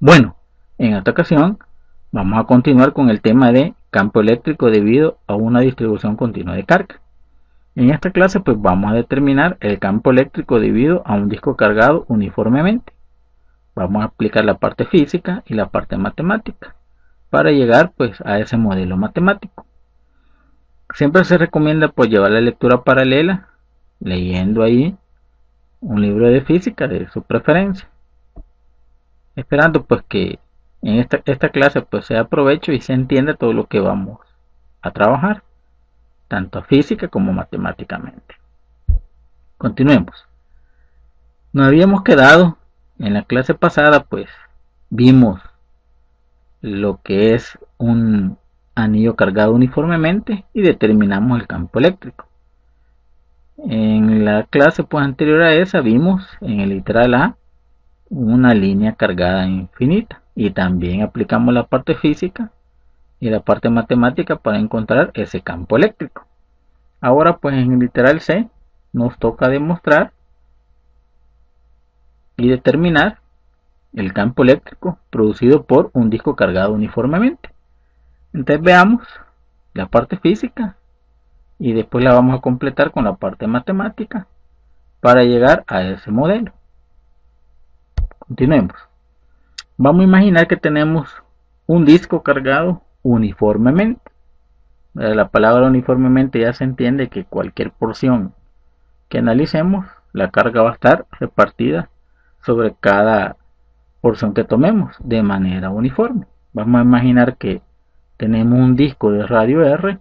Bueno, en esta ocasión vamos a continuar con el tema de campo eléctrico debido a una distribución continua de carga. En esta clase pues vamos a determinar el campo eléctrico debido a un disco cargado uniformemente. Vamos a aplicar la parte física y la parte matemática para llegar pues a ese modelo matemático. Siempre se recomienda pues llevar la lectura paralela leyendo ahí un libro de física de su preferencia, esperando pues que en esta clase pues se aproveche y se entienda todo lo que vamos a trabajar, tanto física como matemáticamente. Continuemos. Nos habíamos quedado en la clase pasada, pues vimos lo que es un anillo cargado uniformemente y determinamos el campo eléctrico. En la clase pues anterior a esa vimos en el literal A una línea cargada infinita y también aplicamos la parte física y la parte matemática para encontrar ese campo eléctrico. Ahora pues en el literal C nos toca demostrar y determinar el campo eléctrico producido por un disco cargado uniformemente. Entonces veamos la parte física y después la vamos a completar con la parte matemática para llegar a ese modelo. Continuemos. Vamos a imaginar que tenemos un disco cargado uniformemente. La palabra uniformemente ya se entiende que cualquier porción que analicemos, la carga va a estar repartida sobre cada porción que tomemos de manera uniforme. Vamos a imaginar que tenemos un disco de radio R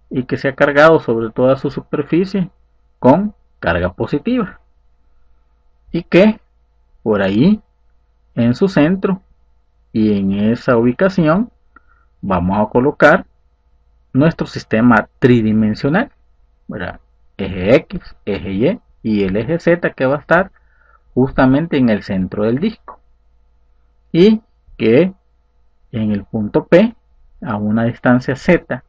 y que se ha cargado sobre toda su superficie con carga positiva y que por ahí en su centro y en esa ubicación vamos a colocar nuestro sistema tridimensional, ¿verdad? Eje X, eje Y y el eje Z, que va a estar justamente en el centro del disco, y que en el punto P, a una distancia Z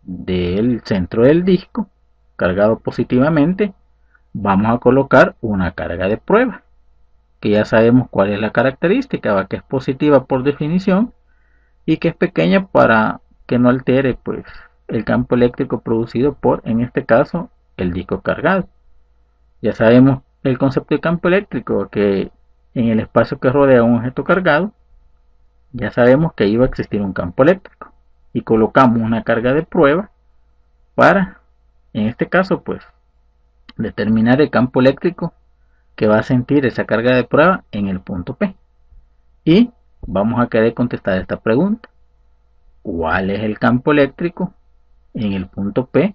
del centro del disco cargado positivamente, vamos a colocar una carga de prueba, que ya sabemos cuál es la característica, que es positiva por definición y que es pequeña para que no altere pues el campo eléctrico producido por, en este caso, el disco cargado. Ya sabemos el concepto de campo eléctrico, que en el espacio que rodea un objeto cargado ya sabemos que iba a existir un campo eléctrico y colocamos una carga de prueba para, en este caso, pues determinar el campo eléctrico que va a sentir esa carga de prueba en el punto P. Y vamos a querer contestar esta pregunta: ¿cuál es el campo eléctrico en el punto P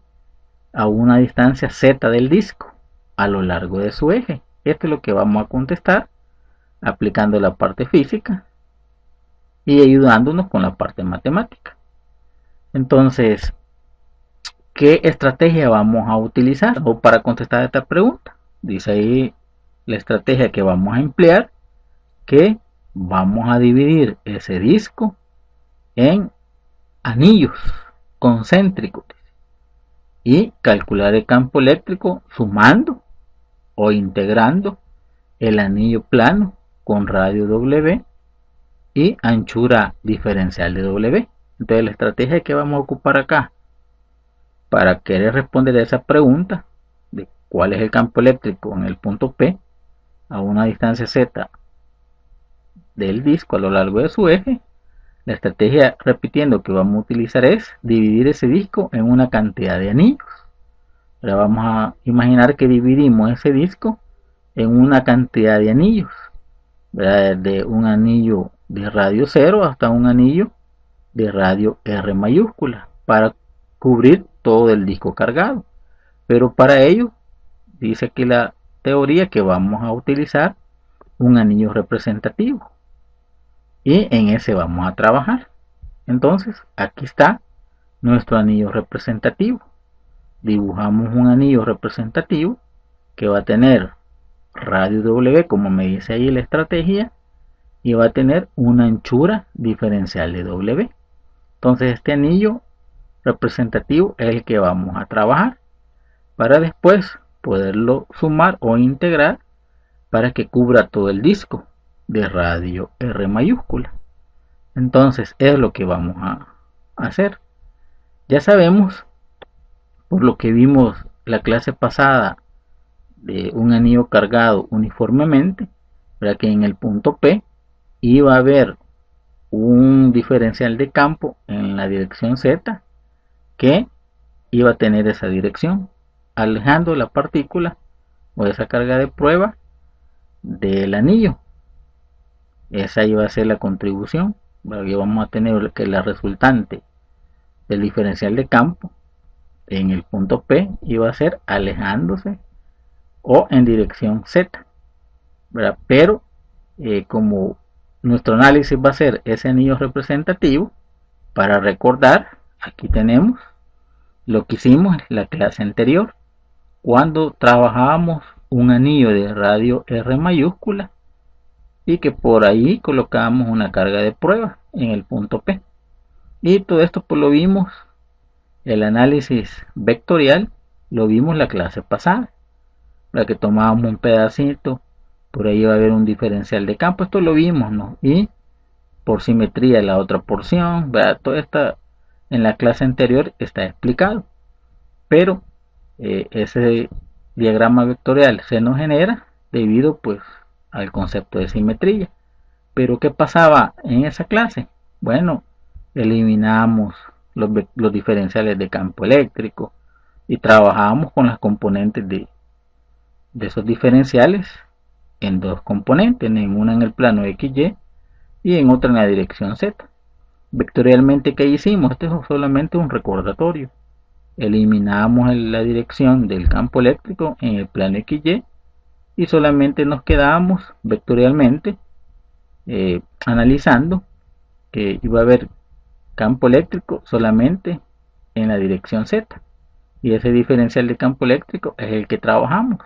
a una distancia Z del disco a lo largo de su eje? Esto es lo que vamos a contestar aplicando la parte física y ayudándonos con la parte matemática. Entonces, ¿qué estrategia vamos a utilizar para contestar esta pregunta? Dice ahí la estrategia que vamos a emplear, que vamos a dividir ese disco en anillos concéntricos y calcular el campo eléctrico sumando o integrando el anillo plano con radio W y anchura diferencial de W. Entonces la estrategia que vamos a ocupar acá para querer responder a esa pregunta de cuál es el campo eléctrico en el punto P a una distancia Z del disco a lo largo de su eje, la estrategia, repitiendo, que vamos a utilizar es dividir ese disco en una cantidad de anillos. Ahora vamos a imaginar que dividimos ese disco en una cantidad de anillos, ¿verdad? De un anillo de radio 0 hasta un anillo de radio R mayúscula para cubrir todo el disco cargado. Pero para ello dice aquí la teoría que vamos a utilizar un anillo representativo y en ese vamos a trabajar. Entonces aquí está nuestro anillo representativo. Dibujamos un anillo representativo que va a tener radio W, como me dice ahí la estrategia, y va a tener una anchura diferencial de W. Entonces este anillo representativo es el que vamos a trabajar para después poderlo sumar o integrar para que cubra todo el disco de radio R mayúscula. Entonces es lo que vamos a hacer. Ya sabemos, por lo que vimos la clase pasada, de un anillo cargado uniformemente, para que en el punto P iba a haber un diferencial de campo en la dirección Z que iba a tener esa dirección, alejando la partícula o esa carga de prueba del anillo. Esa iba a ser la contribución. Aquí vamos a tener que la resultante del diferencial de campo en el punto P iba a ser alejándose o en dirección Z, ¿verdad? Pero como nuestro análisis va a ser ese anillo representativo, para recordar, aquí tenemos lo que hicimos en la clase anterior, cuando trabajábamos un anillo de radio R mayúscula y que por ahí colocábamos una carga de prueba en el punto P. Y todo esto pues lo vimos, el análisis vectorial lo vimos la clase pasada, para que tomábamos un pedacito, por ahí va a haber un diferencial de campo, esto lo vimos, ¿no? Y por simetría la otra porción, ¿verdad? Todo esto en la clase anterior está explicado, pero ese diagrama vectorial se nos genera debido pues al concepto de simetría. Pero ¿qué pasaba en esa clase? Bueno, eliminamos los diferenciales de campo eléctrico y trabajábamos con las componentes de esos diferenciales en dos componentes, en una en el plano XY y en otra en la dirección Z. Vectorialmente, ¿qué hicimos? Este es solamente un recordatorio. Eliminamos la dirección del campo eléctrico en el plano XY y solamente nos quedamos vectorialmente analizando que iba a haber campo eléctrico solamente en la dirección Z, y ese diferencial de campo eléctrico es el que trabajamos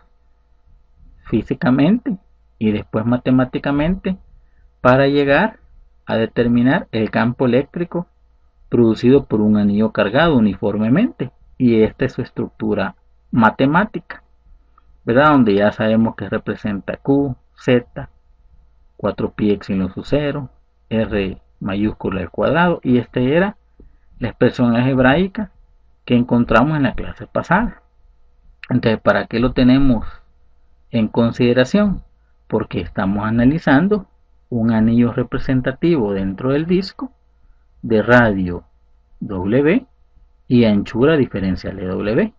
físicamente y después matemáticamente para llegar a determinar el campo eléctrico producido por un anillo cargado uniformemente, y esta es su estructura matemática, ¿verdad? Donde ya sabemos que representa Q, Z, 4pi epsilon sub 0, R mayúscula al cuadrado, y esta era la expresión algebraica que encontramos en la clase pasada. Entonces, ¿para qué lo tenemos en consideración? Porque estamos analizando un anillo representativo dentro del disco de radio W y anchura diferencial de W.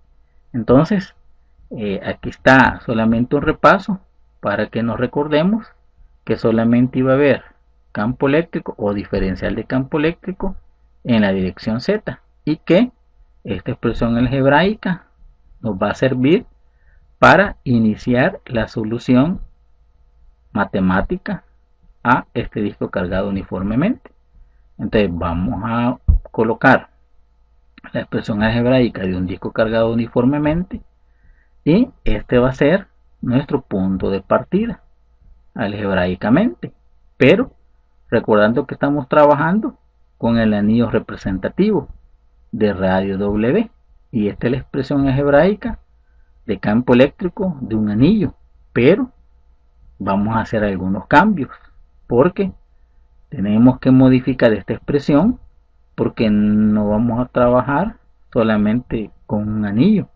Entonces, aquí está solamente un repaso para que nos recordemos que solamente iba a haber campo eléctrico o diferencial de campo eléctrico en la dirección Z, y que esta expresión algebraica nos va a servir para iniciar la solución matemática a este disco cargado uniformemente. Entonces vamos a colocar la expresión algebraica de un disco cargado uniformemente y este va a ser nuestro punto de partida algebraicamente, pero recordando que estamos trabajando con el anillo representativo de radio W, y esta es la expresión algebraica de campo eléctrico de un anillo, pero vamos a hacer algunos cambios porque tenemos que modificar esta expresión, porque no vamos a trabajar solamente con un anillo,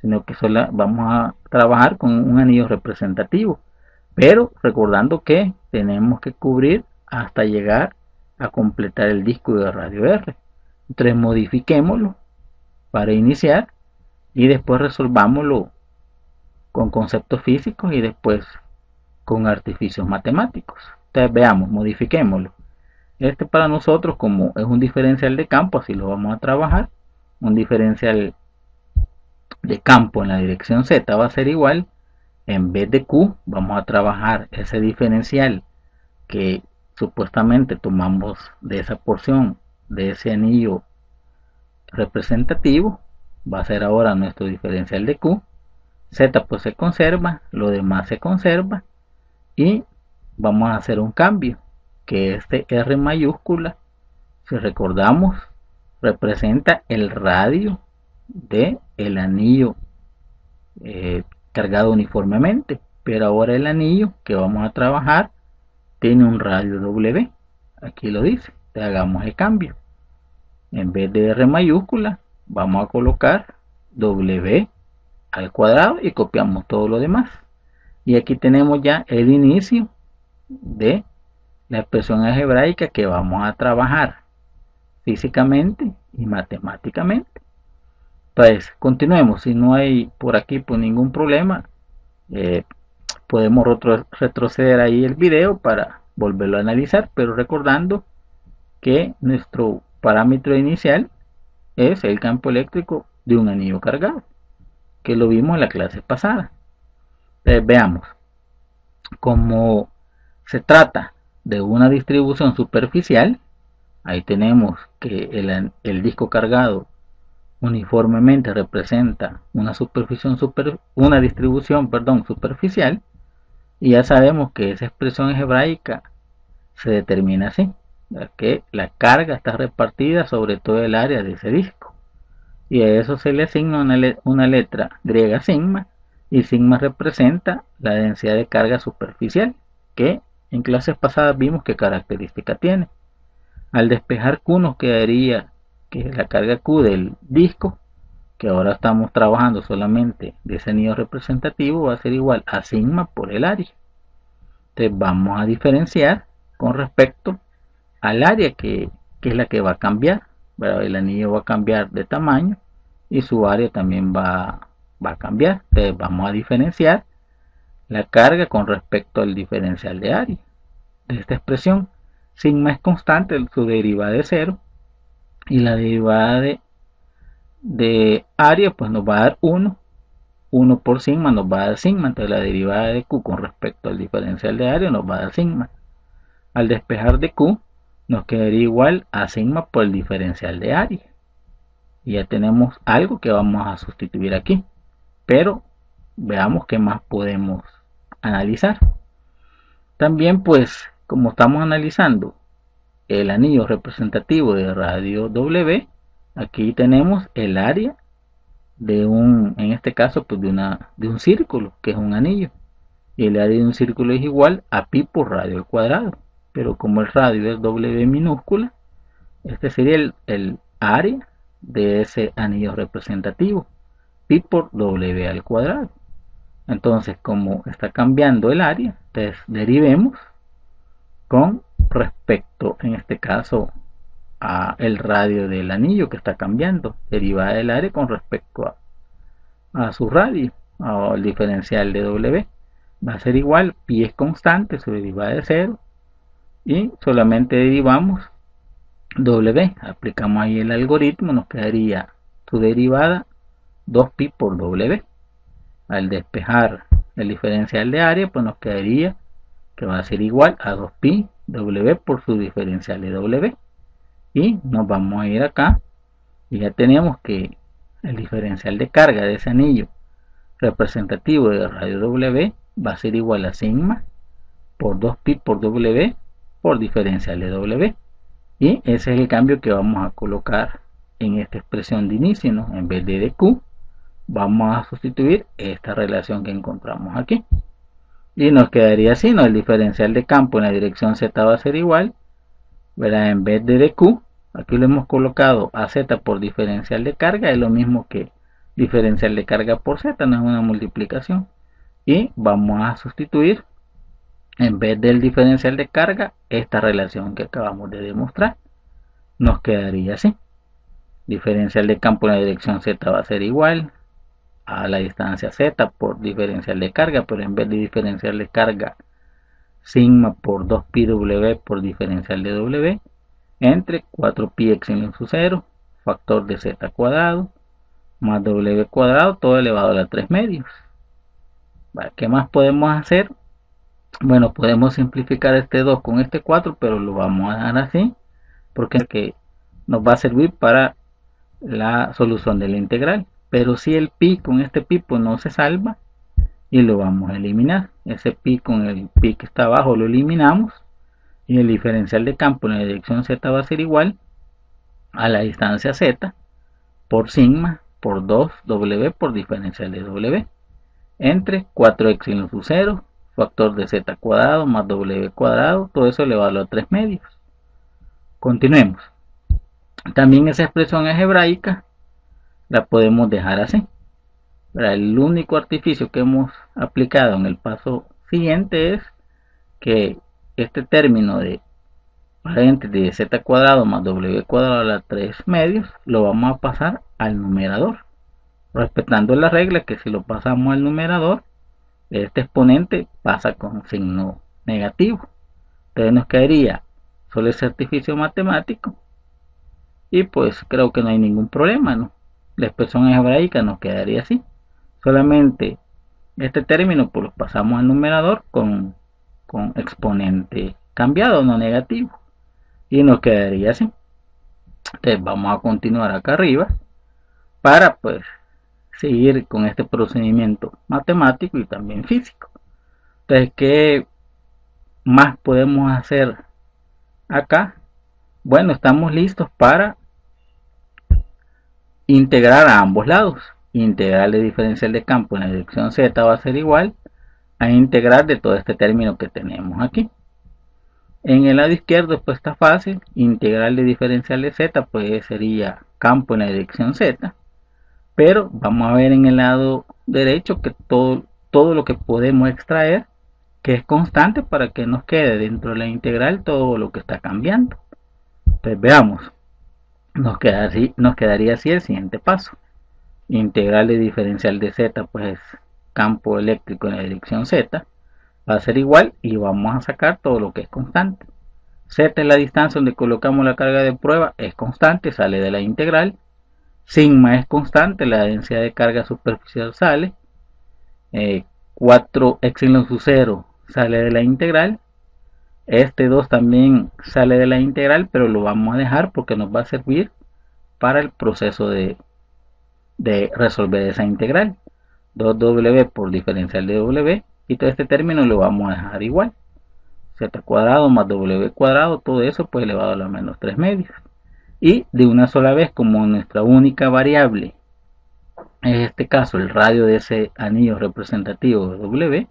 sino que vamos a trabajar con un anillo representativo, pero recordando que tenemos que cubrir hasta llegar a completar el disco de radio R. Entonces modifiquémoslo para iniciar y después resolvámoslo con conceptos físicos y después con artificios matemáticos. Entonces veamos, modifiquémoslo. Este para nosotros, como es un diferencial de campo, así lo vamos a trabajar. Un diferencial de campo en la dirección Z va a ser igual, en vez de Q vamos a trabajar ese diferencial que supuestamente tomamos de esa porción de ese anillo representativo, va a ser ahora nuestro diferencial de Q. Z pues se conserva, lo demás se conserva, y vamos a hacer un cambio, que este R mayúscula, si recordamos, representa el radio de el anillo cargado uniformemente, pero ahora el anillo que vamos a trabajar tiene un radio W. Aquí lo dice. Te hagamos el cambio. En vez de R mayúscula, vamos a colocar W al cuadrado y copiamos todo lo demás. Y aquí tenemos ya el inicio de la expresión algebraica que vamos a trabajar físicamente y matemáticamente. Entonces, continuemos. Si no hay por aquí pues ningún problema, podemos retroceder ahí el video para volverlo a analizar, pero recordando que nuestro parámetro inicial es el campo eléctrico de un anillo cargado, que lo vimos en la clase pasada. Entonces, veamos, como se trata de una distribución superficial, ahí tenemos que el disco cargado uniformemente representa una distribución superficial, y ya sabemos que esa expresión algebraica se determina así, que la carga está repartida sobre todo el área de ese disco, y a eso se le asigna una letra griega sigma, y sigma representa la densidad de carga superficial, que en clases pasadas vimos qué característica tiene. Al despejar Q nos quedaría que la carga Q del disco, que ahora estamos trabajando solamente de ese anillo representativo, va a ser igual a sigma por el área. Entonces vamos a diferenciar con respecto al área que es la que va a cambiar. El anillo va a cambiar de tamaño y su área también va a cambiar. Entonces vamos a diferenciar la carga con respecto al diferencial de área de esta expresión. Sigma es constante, su derivada es 0, y la derivada de área pues nos va a dar 1 por sigma nos va a dar sigma. Entonces la derivada de Q con respecto al diferencial de área nos va a dar sigma. Al despejar de Q nos quedaría igual a sigma por el diferencial de área, y ya tenemos algo que vamos a sustituir aquí, pero veamos qué más podemos analizar. También pues, como estamos analizando el anillo representativo de radio W, aquí tenemos el área de en este caso pues de un círculo, que es un anillo, y el área de un círculo es igual a pi por radio al cuadrado, pero como el radio es W minúscula, este sería el área de ese anillo representativo, pi por W al cuadrado. Entonces, como está cambiando el área, entonces derivemos con respecto, en este caso, a el radio del anillo que está cambiando, derivada del área con respecto a su radio, al diferencial de W, va a ser igual, pi es constante, su derivada es 0, y solamente derivamos W, aplicamos ahí el algoritmo, nos quedaría su derivada 2pi por W. Al despejar el diferencial de área pues nos quedaría que va a ser igual a 2pi W por su diferencial de W, y nos vamos a ir acá y ya tenemos que el diferencial de carga de ese anillo representativo de radio W va a ser igual a sigma por 2pi por W por diferencial de W, y ese es el cambio que vamos a colocar en esta expresión de inicio, ¿no? En vez de Q vamos a sustituir esta relación que encontramos aquí, y nos quedaría así, ¿no? El diferencial de campo en la dirección Z va a ser igual, ¿verdad? En vez de dq, aquí lo hemos colocado a Z por diferencial de carga, es lo mismo que diferencial de carga por Z, no es una multiplicación, y vamos a sustituir en vez del diferencial de carga esta relación que acabamos de demostrar. Nos quedaría así, diferencial de campo en la dirección Z va a ser igual a la distancia Z por diferencial de carga, pero en vez de diferencial de carga sigma por 2pi W por diferencial de W, entre 4pi epsilon sub 0 factor de Z cuadrado más W cuadrado todo elevado a la 3 medios. Vale, ¿qué más podemos hacer? Bueno, podemos simplificar este 2 con este 4, pero lo vamos a dejar así porque nos va a servir para la solución de la integral. Pero si el pi con este pi pues no se salva y lo vamos a eliminar, ese pi con el pi que está abajo lo eliminamos, y el diferencial de campo en la dirección Z va a ser igual a la distancia Z por sigma por 2W por diferencial de W entre 4 epsilon sub 0 factor de z cuadrado más w cuadrado, todo eso elevado a 3 medios. Continuemos. También esa expresión algebraica la podemos dejar así. El único artificio que hemos aplicado en el paso siguiente es que este término de paréntesis de z cuadrado más w cuadrado a la 3 medios lo vamos a pasar al numerador, respetando la regla que si lo pasamos al numerador, este exponente pasa con signo negativo. Entonces nos quedaría solo ese artificio matemático y pues creo que no hay ningún problema, ¿no? La expresión algebraica nos quedaría así. Solamente este término pues lo pasamos al numerador con exponente cambiado, no negativo, y nos quedaría así. Entonces vamos a continuar acá arriba para pues seguir con este procedimiento matemático y también físico. Entonces, ¿qué más podemos hacer acá? Bueno, estamos listos para integrar a ambos lados. Integral de diferencial de campo en la dirección z va a ser igual a integral de todo este término que tenemos aquí. En el lado izquierdo pues está fácil, integral de diferencial de z pues sería campo en la dirección z, pero vamos a ver en el lado derecho que todo lo que podemos extraer que es constante para que nos quede dentro de la integral todo lo que está cambiando. Entonces veamos, nos quedaría así el siguiente paso. Integral de diferencial de z pues campo eléctrico en la dirección z va a ser igual y vamos a sacar todo lo que es constante. Z es la distancia donde colocamos la carga de prueba, es constante, sale de la integral. Sigma es constante, la densidad de carga superficial sale. 4 epsilon sub 0 sale de la integral. Este 2 también sale de la integral, pero lo vamos a dejar porque nos va a servir para el proceso de resolver esa integral. 2w por diferencial de w, y todo este término lo vamos a dejar igual. Z cuadrado más w cuadrado, todo eso pues elevado a la menos 3 medios. Y de una sola vez, como nuestra única variable, en este caso el radio de ese anillo representativo de w,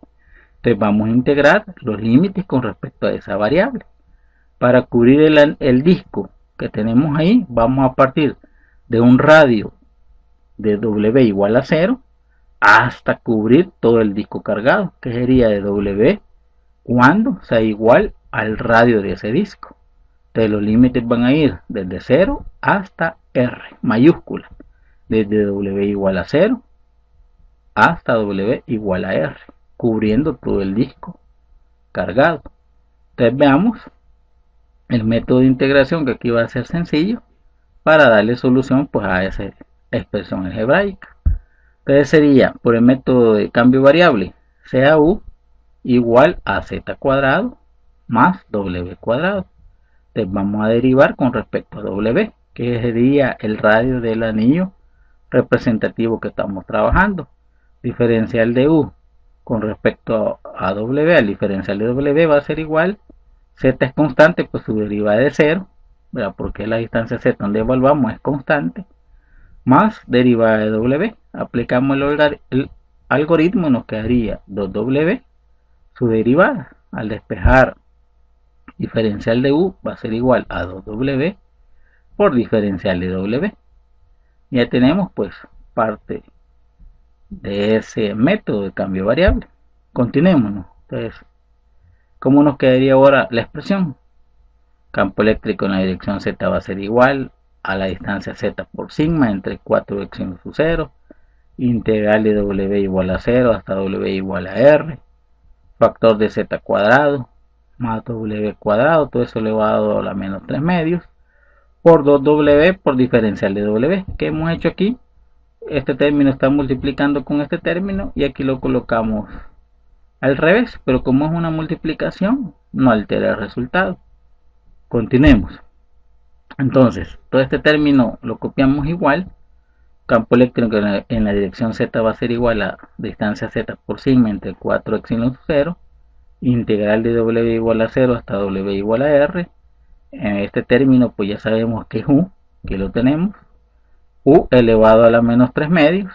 entonces vamos a integrar los límites con respecto a esa variable. Para cubrir el disco que tenemos ahí, vamos a partir de un radio de w igual a 0 hasta cubrir todo el disco cargado, que sería de w cuando sea igual al radio de ese disco. Entonces los límites van a ir desde 0 hasta r mayúscula, desde w igual a 0 hasta w igual a r, cubriendo todo el disco cargado. Entonces veamos el método de integración, que aquí va a ser sencillo para darle solución pues a esa expresión algebraica. Entonces sería por el método de cambio variable CAU igual a z cuadrado más w cuadrado. Entonces vamos a derivar con respecto a w, que sería el radio del anillo representativo que estamos trabajando. Diferencial de u con respecto a w, al diferencial de w va a ser igual, z es constante, pues su derivada es de 0, ¿verdad? Porque la distancia z donde evaluamos es constante, más derivada de w. Aplicamos el algoritmo, nos quedaría 2w, su derivada, al despejar diferencial de u va a ser igual a 2w por diferencial de w. Ya tenemos pues parte de ese método de cambio variable. Continuemos. Entonces, ¿cómo nos quedaría ahora la expresión? Campo eléctrico en la dirección z va a ser igual a la distancia z por sigma entre 4 epsilon sub 0, integral de w igual a 0 hasta w igual a r, factor de z cuadrado más w cuadrado, todo eso elevado a la menos 3 medios, por 2w por diferencial de w. ¿Qué hemos hecho aquí? Este término está multiplicando con este término y aquí lo colocamos al revés, pero como es una multiplicación no altera el resultado. Continuemos. Entonces todo este término lo copiamos igual. Campo eléctrico en la dirección z va a ser igual a distancia z por sigma entre 4 epsilon 0, integral de w igual a 0 hasta w igual a r. En este término pues ya sabemos que es u, que lo tenemos, u elevado a la menos 3 medios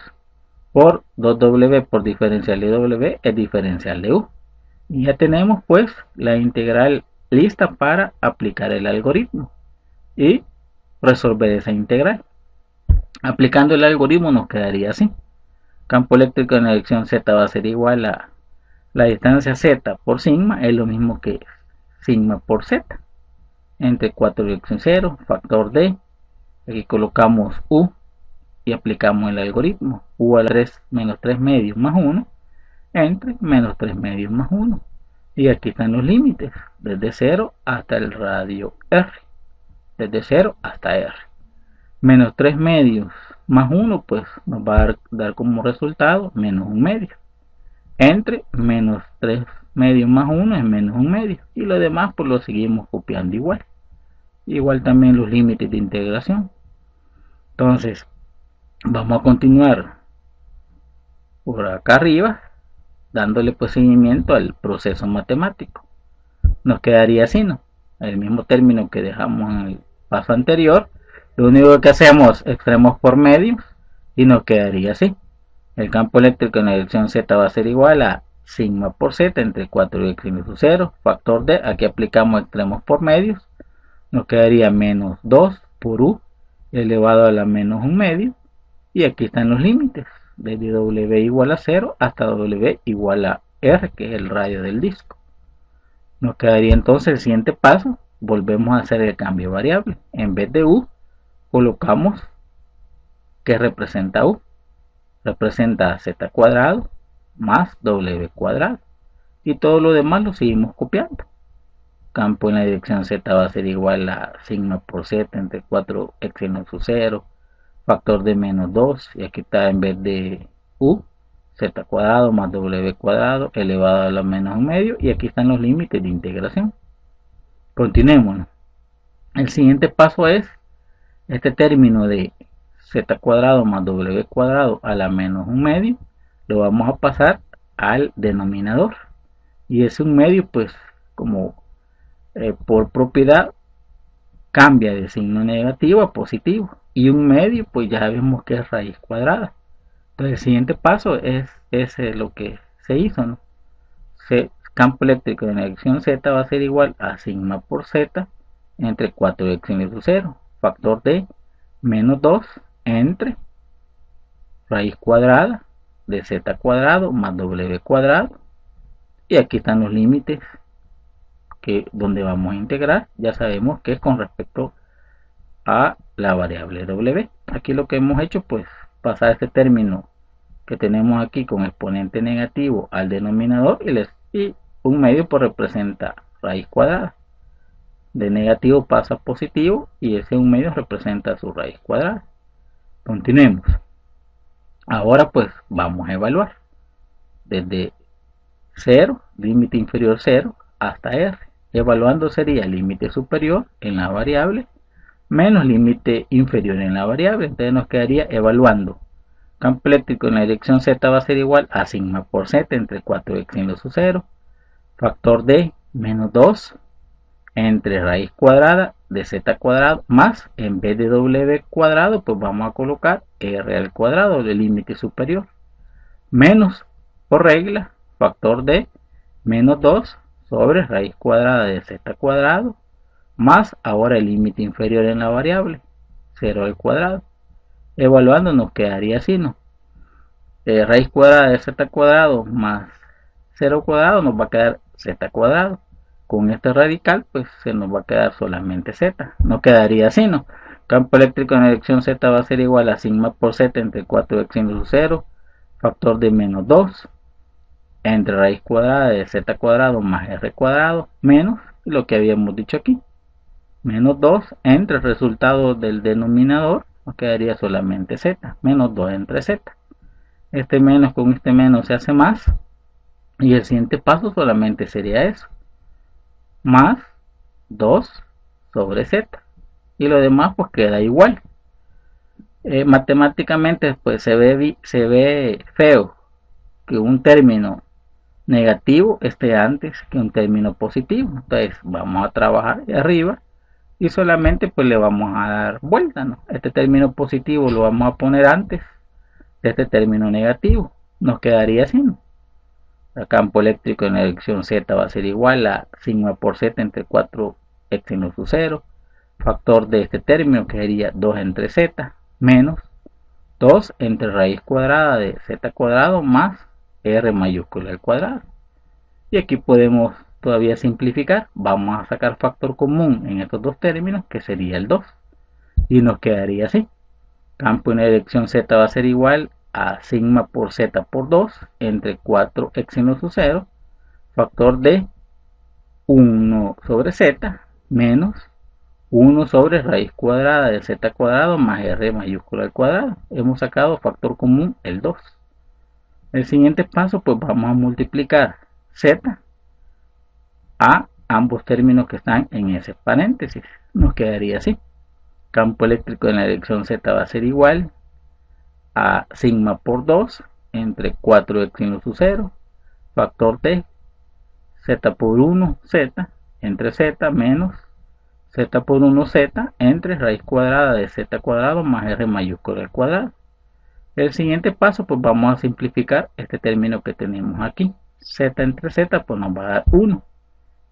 por 2w por diferencial de w es diferencial de u. Y ya tenemos pues la integral lista para aplicar el algoritmo y resolver esa integral. Aplicando el algoritmo nos quedaría así. Campo eléctrico en la dirección z va a ser igual a la distancia z por sigma, es lo mismo que sigma por z, entre 4 y dirección 0, factor d, aquí colocamos u y aplicamos el algoritmo, u a la 3 menos 3 medios más 1, entre menos 3 medios más 1. Y aquí están los límites, desde 0 hasta el radio r, desde 0 hasta r. Menos 3 medios más 1, pues nos va a dar como resultado menos 1 medio. Entre menos 3 medios más 1 es menos 1 medio. Y lo demás pues lo seguimos copiando igual. Igual también los límites de integración. Entonces, vamos a continuar por acá arriba, dándole pues seguimiento al proceso matemático. Nos quedaría así, ¿no? El mismo término que dejamos en el paso anterior. Lo único que hacemos, extremos por medios, y nos quedaría así. El campo eléctrico en la dirección z va a ser igual a sigma por z entre 4 y x menos 0, factor d, aquí aplicamos extremos por medios, nos quedaría menos 2 por u elevado a la menos 1 medio, y aquí están los límites, desde w igual a 0 hasta w igual a r, que es el radio del disco. Nos quedaría entonces el siguiente paso, volvemos a hacer el cambio variable, en vez de u, colocamos que representa u, representa z cuadrado más w cuadrado, y todo lo demás lo seguimos copiando. Campo en la dirección z va a ser igual a sigma por z entre 4x menos 0, factor de menos 2, y aquí está en vez de u, z cuadrado más w cuadrado elevado a la menos 1 medio, y aquí están los límites de integración. Continuemos. El siguiente paso es este término de z cuadrado más w cuadrado a la menos 1 medio, lo vamos a pasar al denominador, y ese 1 medio pues como por propiedad cambia de signo negativo a positivo, y 1 medio pues ya vemos que es raíz cuadrada. Entonces el siguiente paso es lo que se hizo, ¿no? Campo eléctrico de la dirección z va a ser igual a sigma por z entre 4x menos 0, factor de menos 2 entre raíz cuadrada de z cuadrado más w cuadrado, y aquí están los límites donde vamos a integrar. Ya sabemos que es con respecto a la variable w. Aquí lo que hemos hecho pues pasar este término que tenemos aquí con exponente negativo al denominador, y 1 medio pues representa raíz cuadrada, de negativo pasa a positivo y ese 1 medio representa su raíz cuadrada. Continuemos. Ahora pues vamos a evaluar desde 0, límite inferior 0, hasta r. Evaluando sería límite superior en la variable menos límite inferior en la variable. Entonces nos quedaría evaluando. Campo eléctrico en la dirección z va a ser igual a sigma por z entre 4x menos 0, factor de menos 2 entre raíz cuadrada de z cuadrado más, en vez de w cuadrado pues vamos a colocar r al cuadrado del límite superior, menos por regla factor de menos 2 sobre raíz cuadrada de z cuadrado más ahora el límite inferior en la variable 0 al cuadrado. Evaluando nos quedaría así, ¿no? Raíz cuadrada de z cuadrado más 0 cuadrado nos va a quedar z cuadrado. Con este radical pues se nos va a quedar solamente z. No quedaría así, ¿no? Campo eléctrico en la dirección z va a ser igual a sigma por z entre 4x menos 0, factor de menos 2 entre raíz cuadrada de z cuadrado más r cuadrado menos lo que habíamos dicho aquí, menos 2 entre el resultado del denominador, nos quedaría solamente z, menos 2 entre z. Este menos con este menos se hace más, y el siguiente paso solamente sería eso, más 2 sobre z, y lo demás pues queda igual. Matemáticamente pues se ve feo que un término negativo esté antes que un término positivo. Entonces vamos a trabajar de arriba y solamente pues le vamos a dar vuelta, ¿no? Este término positivo lo vamos a poner antes de este término negativo. Nos quedaría así, ¿no? El campo eléctrico en la dirección Z va a ser igual a sigma por Z entre 4x en su 0. Factor de este término que sería 2 entre Z menos 2 entre raíz cuadrada de Z cuadrado más R mayúscula al cuadrado. Y aquí podemos todavía simplificar. Vamos a sacar factor común en estos dos términos, que sería el 2. Y nos quedaría así. Campo en la dirección Z va a ser igual a sigma por Z por 2 entre 4x en su 0. Factor de 1 sobre Z menos 1 sobre raíz cuadrada de Z cuadrado más R mayúscula al cuadrado. Hemos sacado factor común el 2. El siguiente paso, pues vamos a multiplicar Z a ambos términos que están en ese paréntesis. Nos quedaría así. Campo eléctrico en la dirección Z va a ser igual a sigma por 2 entre 4x en su 0. Factor de Z por 1 Z entre Z menos Z por 1 Z entre raíz cuadrada de Z cuadrado más R mayúscula al cuadrado. El siguiente paso, pues vamos a simplificar este término que tenemos aquí. Z entre Z pues nos va a dar 1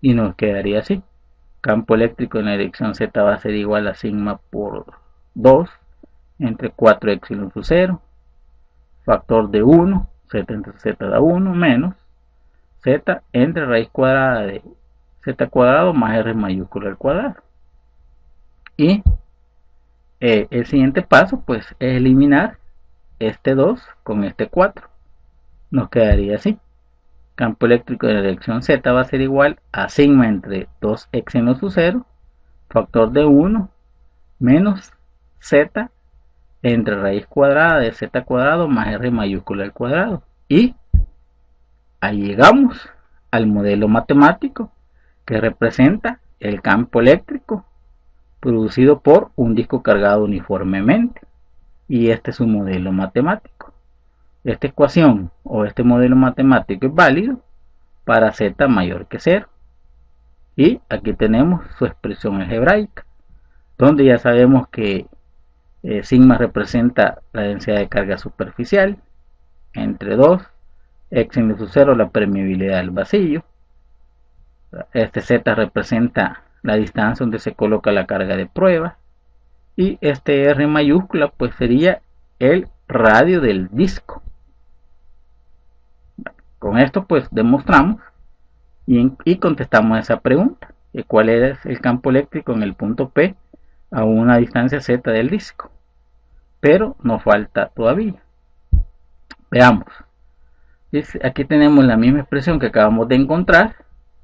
y nos quedaría así. Campo eléctrico en la dirección Z va a ser igual a sigma por 2 entre 4x en su 0. Factor de 1, Z entre Z da 1 menos Z entre raíz cuadrada de Z cuadrado más R mayúscula al cuadrado. Y el siguiente paso pues es eliminar este 2 con este 4. Nos quedaría así. Campo eléctrico de la dirección Z va a ser igual a sigma entre 2x en su 0. Factor de 1 menos Z entre raíz cuadrada de Z cuadrado más R mayúscula al cuadrado. Y ahí llegamos al modelo matemático que representa el campo eléctrico producido por un disco cargado uniformemente. Y este es un modelo matemático. Esta ecuación o este modelo matemático es válido para Z mayor que 0. Y aquí tenemos su expresión algebraica, donde ya sabemos que sigma representa la densidad de carga superficial, entre 2, x en su 0 la permeabilidad del vacío. Este Z representa la distancia donde se coloca la carga de prueba. Y este R mayúscula pues sería el radio del disco. Con esto pues demostramos y contestamos esa pregunta. ¿Cuál es el campo eléctrico en el punto P a una distancia Z del disco? Pero nos falta todavía. Veamos. Aquí tenemos la misma expresión que acabamos de encontrar,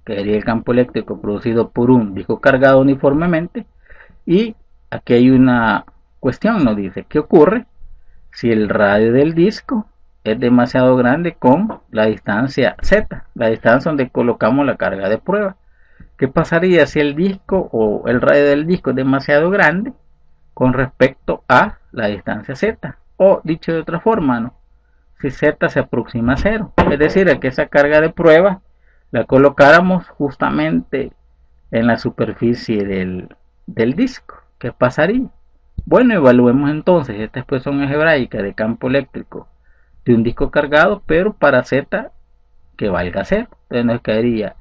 que sería el campo eléctrico producido por un disco cargado uniformemente. Y aquí hay una cuestión, nos dice, ¿qué ocurre si el radio del disco es demasiado grande con la distancia Z, la distancia donde colocamos la carga de prueba? ¿Qué pasaría si el disco o el radio del disco es demasiado grande con respecto a la distancia Z? O dicho de otra forma, ¿no? Si Z se aproxima a 0, es decir, a que esa carga de prueba la colocáramos justamente en la superficie del disco. ¿Qué pasaría? Bueno, evaluemos entonces esta expresión algebraica de campo eléctrico de un disco cargado, pero para Z que valga 0. Entonces nos quedaría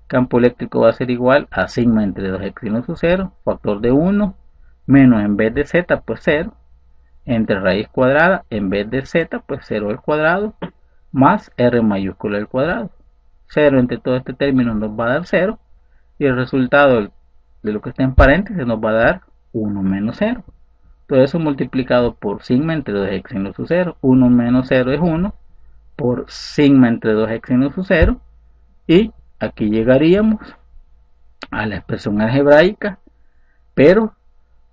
campo eléctrico va a ser igual a sigma entre 2x en su 0, factor de 1, menos en vez de Z pues 0, entre raíz cuadrada en vez de Z pues 0 al cuadrado, más R mayúscula al cuadrado. 0 entre todo este término nos va a dar 0, y el resultado de lo que está en paréntesis nos va a dar 1 menos 0. Todo eso multiplicado por sigma entre 2x en su 0. 1 menos 0 es 1 por sigma entre 2x en su 0. Y aquí llegaríamos a la expresión algebraica, pero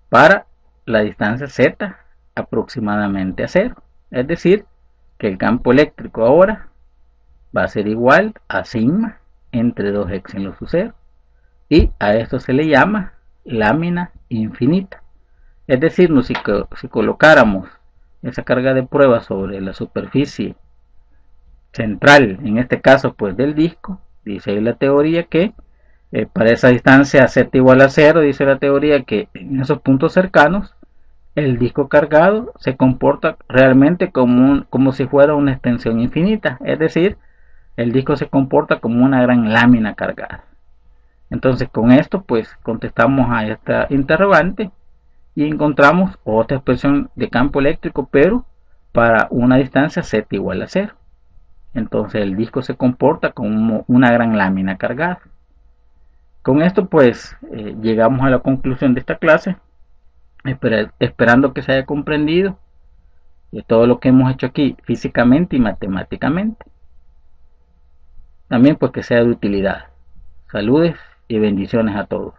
para la distancia Z aproximadamente a 0. Es decir, que el campo eléctrico ahora va a ser igual a sigma entre 2x en su 0. Y a esto se le llama lámina infinita. Es decir, si colocáramos esa carga de prueba sobre la superficie central, en este caso pues del disco, dice ahí la teoría que para esa distancia Z igual a 0, dice la teoría que en esos puntos cercanos el disco cargado se comporta realmente como si fuera una extensión infinita. Es decir, el disco se comporta como una gran lámina cargada. Entonces con esto pues contestamos a esta interrogante y encontramos otra expresión de campo eléctrico, pero para una distancia z igual a 0. Entonces el disco se comporta como una gran lámina cargada. Con esto pues llegamos a la conclusión de esta clase, esperando que se haya comprendido todo lo que hemos hecho aquí físicamente y matemáticamente. También pues que sea de utilidad. Saludes y bendiciones a todos.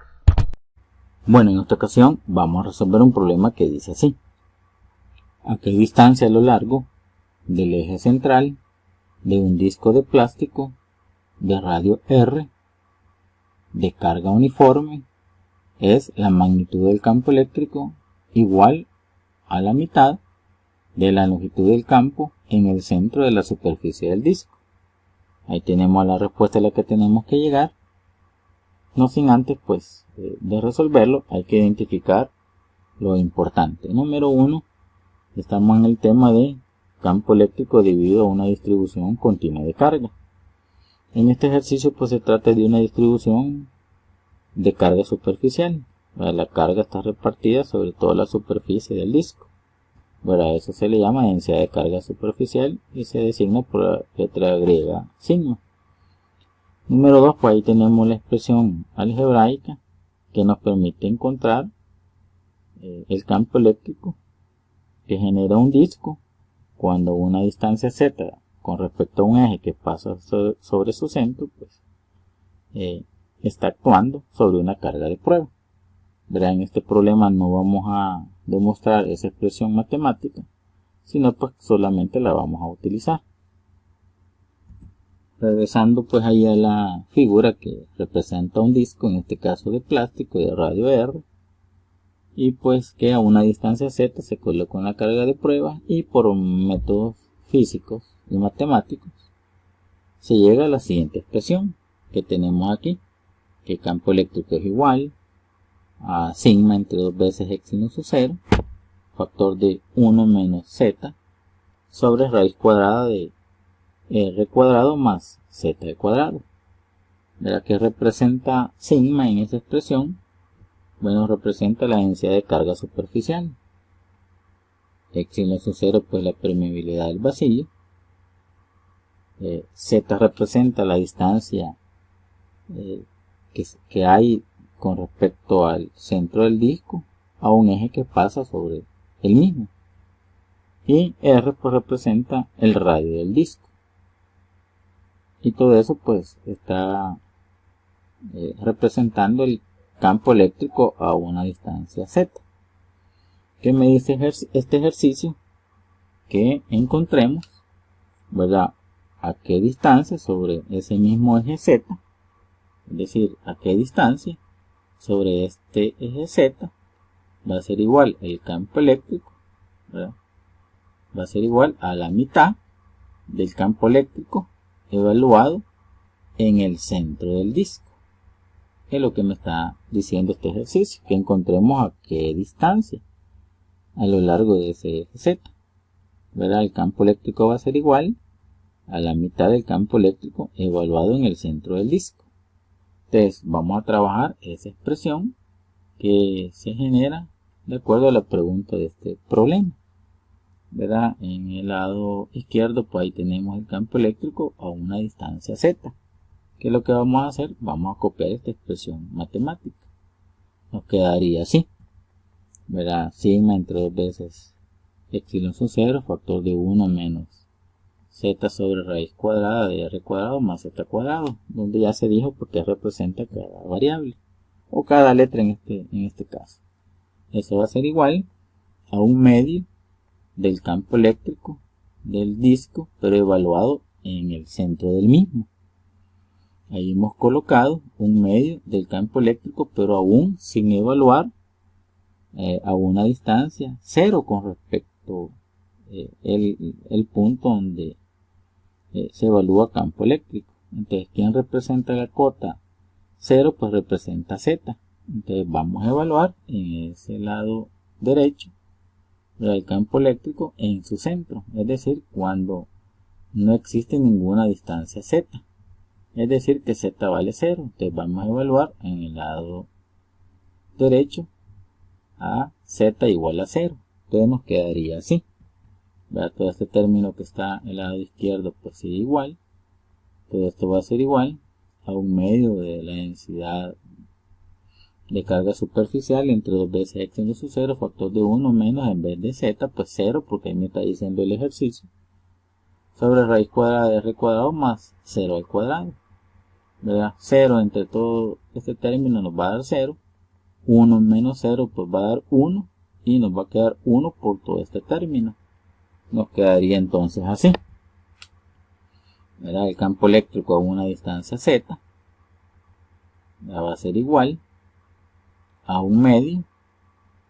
Bueno, en esta ocasión vamos a resolver un problema que dice así: ¿a qué distancia a lo largo del eje central de un disco de plástico de radio R de carga uniforme es la magnitud del campo eléctrico igual a la mitad de la longitud del campo en el centro de la superficie del disco? Ahí tenemos la respuesta a la que tenemos que llegar. No sin antes pues de resolverlo hay que identificar lo importante. Número 1, estamos en el tema de campo eléctrico debido a una distribución continua de carga. En este ejercicio pues se trata de una distribución de carga superficial. La carga está repartida sobre toda la superficie del disco. A eso se le llama densidad de carga superficial y se designa por la letra griega sigma. Número 2, pues ahí tenemos la expresión algebraica que nos permite encontrar el campo eléctrico que genera un disco cuando una distancia z con respecto a un eje que pasa sobre su centro, pues está actuando sobre una carga de prueba. En este problema no vamos a demostrar esa expresión matemática, sino pues solamente la vamos a utilizar. Regresando pues ahí a la figura que representa un disco, en este caso de plástico de radio R, y pues que a una distancia z se coloca una carga de prueba y por métodos físicos y matemáticos se llega a la siguiente expresión que tenemos aquí, que el campo eléctrico es igual a sigma entre 2 veces x sin su 0, factor de 1 menos z sobre raíz cuadrada de r cuadrado más z cuadrado. ¿Verdad? ¿Qué representa sigma en esa expresión? Bueno, representa la densidad de carga superficial. X sin su 0 pues la permeabilidad del vacío. Z representa la distancia que hay con respecto al centro del disco a un eje que pasa sobre el mismo. Y R pues representa el radio del disco. Y todo eso pues está representando el campo eléctrico a una distancia z. ¿Qué me dice este ejercicio? Que encontremos, ¿verdad?, a qué distancia sobre ese mismo eje z, es decir, a qué distancia sobre este eje z va a ser igual el campo eléctrico, ¿verdad?, va a ser igual a la mitad del campo eléctrico evaluado en el centro del disco. Es lo que me está diciendo este ejercicio, que encontremos a qué distancia a lo largo de ese eje z, ¿verdad? El campo eléctrico va a ser igual a la mitad del campo eléctrico evaluado en el centro del disco. Entonces vamos a trabajar esa expresión que se genera de acuerdo a la pregunta de este problema, ¿verdad? En el lado izquierdo pues ahí tenemos el campo eléctrico a una distancia z. ¿Qué es lo que vamos a hacer? Vamos a copiar esta expresión matemática. Nos quedaría así, ¿verdad? Sigma entre 2 veces epsilon sub 0, factor de 1 menos z sobre raíz cuadrada de r cuadrado más z cuadrado, donde ya se dijo porque representa cada variable o cada letra en este caso. Eso va a ser igual a un medio del campo eléctrico del disco, pero evaluado en el centro del mismo. Ahí hemos colocado un medio del campo eléctrico, pero aún sin evaluar a una distancia 0 con respecto el punto donde se evalúa campo eléctrico. Entonces, ¿quién representa la cota 0? Pues representa z. Entonces vamos a evaluar en ese lado derecho el campo eléctrico en su centro, es decir, cuando no existe ninguna distancia z. Es decir, que z vale 0. Entonces vamos a evaluar en el lado derecho a z igual a 0. Entonces nos quedaría así. ¿Verdad? Todo este término que está en el lado izquierdo pues sigue igual. Todo esto va a ser igual a 1/2 de la densidad de carga superficial entre 2 veces x en su 0, factor de 1 menos, en vez de z, pues 0, porque ahí me está diciendo el ejercicio, sobre raíz cuadrada de r cuadrado más 0 al cuadrado. ¿Verdad? 0 entre todo este término nos va a dar 0. 1 menos 0 pues va a dar 1. Y nos va a quedar 1 por todo este término. Nos quedaría entonces así. ¿Verdad? El campo eléctrico a una distancia z va a ser igual a 1/2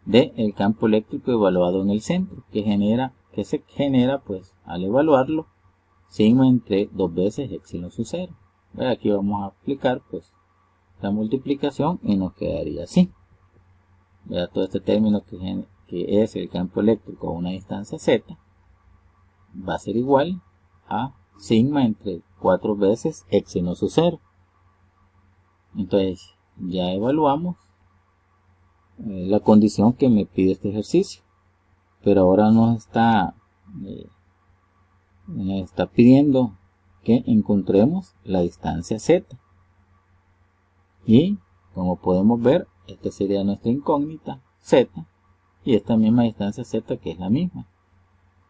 del campo eléctrico evaluado en el centro, que se genera pues al evaluarlo sigma entre 2 veces epsilon sub 0. Aquí vamos a aplicar pues la multiplicación y nos quedaría así. Todo este término que es el campo eléctrico a una distancia z va a ser igual a sigma entre 4 veces epsilon sub 0. Entonces ya evaluamos la condición que me pide este ejercicio, pero ahora nos está pidiendo que encontremos la distancia z, y como podemos ver, esta sería nuestra incógnita z y esta misma distancia z que es la misma.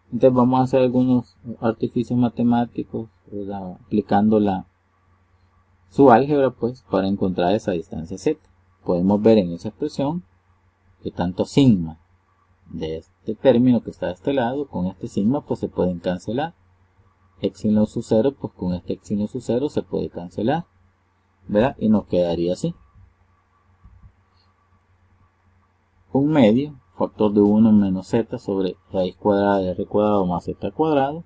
Entonces vamos a hacer algunos artificios matemáticos, ¿verdad? Aplicando su álgebra pues para encontrar esa distancia z. Podemos ver en esa expresión que tanto sigma de este término que está de este lado con este sigma pues se pueden cancelar. Epsilon sub 0 pues con este epsilon sub 0 se puede cancelar, ¿verdad? Y nos quedaría así. 1/2 factor de 1 menos z sobre raíz cuadrada de r cuadrado más z cuadrado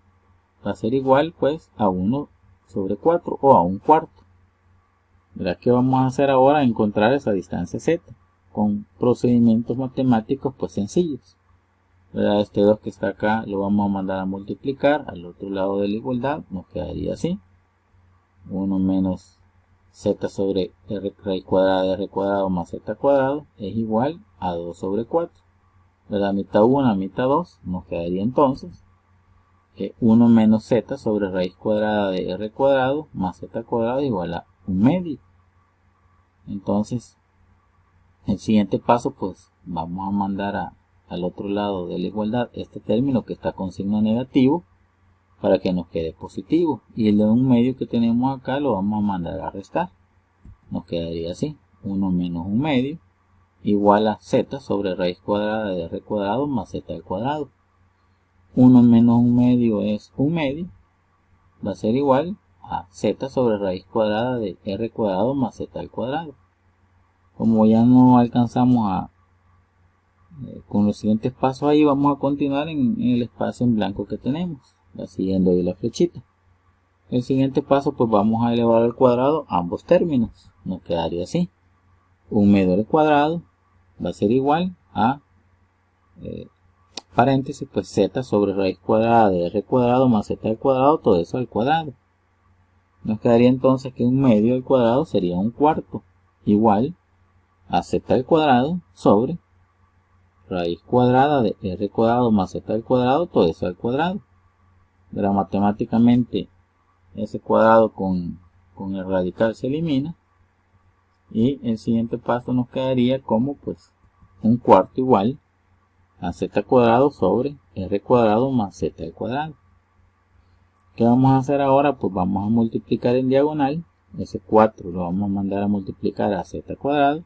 va a ser igual pues a 1 sobre 4 o a 1/4. ¿Verdad? ¿Qué vamos a hacer ahora? Encontrar esa distancia z con procedimientos matemáticos pues sencillos. ¿Verdad? Este 2 que está acá lo vamos a mandar a multiplicar al otro lado de la igualdad, nos quedaría así. 1 menos z sobre raíz cuadrada de r cuadrado más z cuadrado es igual a 2 sobre 4. ¿Verdad? Mitad 1, mitad 2, nos quedaría entonces que 1 menos z sobre raíz cuadrada de r cuadrado más z cuadrado igual a 1/2. Entonces, el siguiente paso pues vamos a mandar al otro lado de la igualdad este término que está con signo negativo para que nos quede positivo, y el de 1/2 que tenemos acá lo vamos a mandar a restar. Nos quedaría así: 1 menos 1/2 igual a z sobre raíz cuadrada de r cuadrado más z al cuadrado. 1 menos 1/2 es 1/2, va a ser igual a z sobre raíz cuadrada de r cuadrado más z al cuadrado. Como ya no alcanzamos con los siguientes pasos ahí, vamos a continuar en el espacio en blanco que tenemos, siguiendo ahí la flechita. El siguiente paso pues vamos a elevar al cuadrado ambos términos. Nos quedaría así: 1/2 al cuadrado va a ser igual a paréntesis pues z sobre raíz cuadrada de r cuadrado más z al cuadrado, todo eso al cuadrado. Nos quedaría entonces que 1/2 al cuadrado sería 1/4 igual a z al cuadrado sobre raíz cuadrada de r cuadrado más z al cuadrado, todo eso al cuadrado. Pero matemáticamente ese cuadrado con el radical se elimina, y el siguiente paso nos quedaría como pues 1/4 igual a z cuadrado sobre r cuadrado más z al cuadrado. ¿Qué vamos a hacer ahora? Pues vamos a multiplicar en diagonal. Ese 4 lo vamos a mandar a multiplicar a z cuadrado,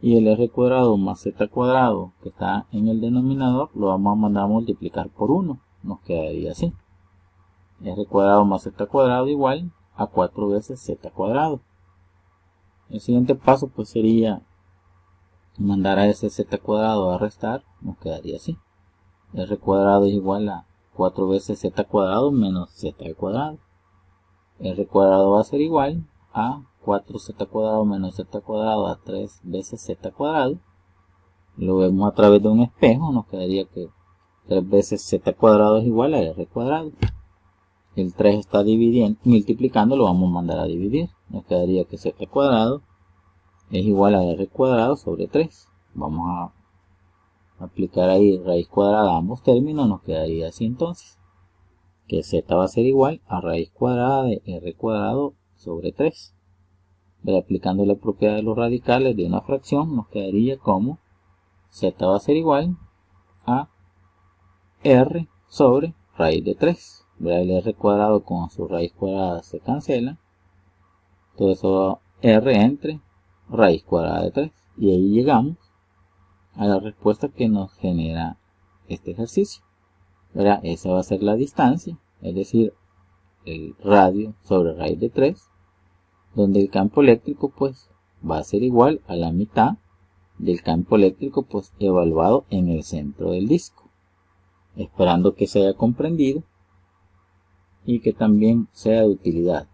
y el r cuadrado más z cuadrado que está en el denominador lo vamos a mandar a multiplicar por 1. Nos quedaría así: r cuadrado más z cuadrado igual a 4 veces z cuadrado. El siguiente paso pues sería mandar a ese z cuadrado a restar. Nos quedaría así: r cuadrado es igual a 4 veces z cuadrado menos z al cuadrado. R cuadrado va a ser igual a 4z cuadrado menos z cuadrado a 3 veces z cuadrado. Lo vemos a través de un espejo, nos quedaría que 3 veces z cuadrado es igual a r cuadrado. el 3 está multiplicando, lo vamos a mandar a dividir. Nos quedaría que z cuadrado es igual a r cuadrado sobre 3. Vamos a aplicar ahí raíz cuadrada a ambos términos. Nos quedaría así entonces, que z va a ser igual a raíz cuadrada de r cuadrado sobre 3. Pero aplicando la propiedad de los radicales de una fracción, nos quedaría como z va a ser igual a r sobre raíz de 3. El r cuadrado con su raíz cuadrada se cancela. Todo eso r entre raíz cuadrada de 3. Y ahí llegamos a la respuesta que nos genera este ejercicio. Esa va a ser la distancia, es decir, el radio sobre raíz de 3, donde el campo eléctrico pues va a ser igual a la mitad del campo eléctrico pues evaluado en el centro del disco. Esperando que se haya comprendido y que también sea de utilidad.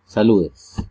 Saludes.